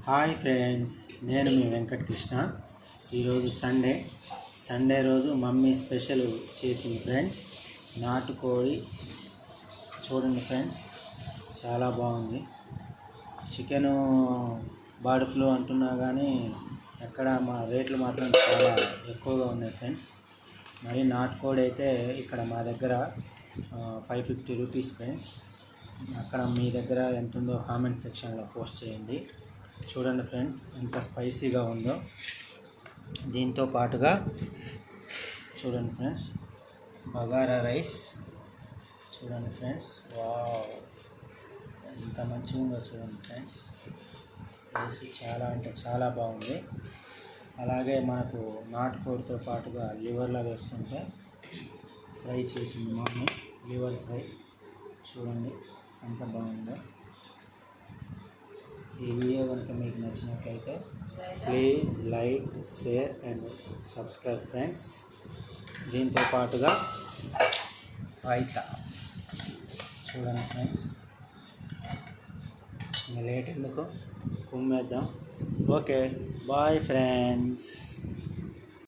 Hi friends, నేను మీ వెంకట కృష్ణ. ఈరోజు Sunday రోజు మమ్మీ స్పెషల్ చేసింది ఫ్రెండ్స్. నాటుకోడి చూడండి ఫ్రెండ్స్, చాలా బాగుంది. చికెను బర్డ్ ఫ్లూ అంటున్నా కానీ ఎక్కడ మా రేట్లు మాత్రం చాలా ఎక్కువగా ఉన్నాయి ఫ్రెండ్స్. మరి నాటుకోడి అయితే ఇక్కడ మా దగ్గర 550 రూపీస్ ఫ్రెండ్స్. అక్కడ మీ దగ్గర ఎంత ఉందో కామెంట్ సెక్షన్లో పోస్ట్ చేయండి. చూడండి ఫ్రెండ్స్, ఎంత స్పైసీగా ఉందో. దీంతో పాటుగా చూడండి ఫ్రెండ్స్, బగారా రైస్ చూడండి ఫ్రెండ్స్. వావ్, ఎంత మంచిగా ఉందో చూడండి ఫ్రెండ్స్. రైస్ చాలా అంటే చాలా బాగుంది. అలాగే మనకు నాటుకోడితో పాటుగా లివర్లా వేస్తుంటే ఫ్రై చేసింది మమ్మీ, లివర్ ఫ్రై. చూడండి ఎంత బాగుందో. ఈ వీడియో కనుక మీకు నచ్చినట్లయితే please like, share and subscribe friends. దీంతో పాటుగా రైతా చూడండి ఫ్రెండ్స్. ఇంకా లేట్ ఎందుకు, కుమ్మేద్దాం. Okay, bye friends.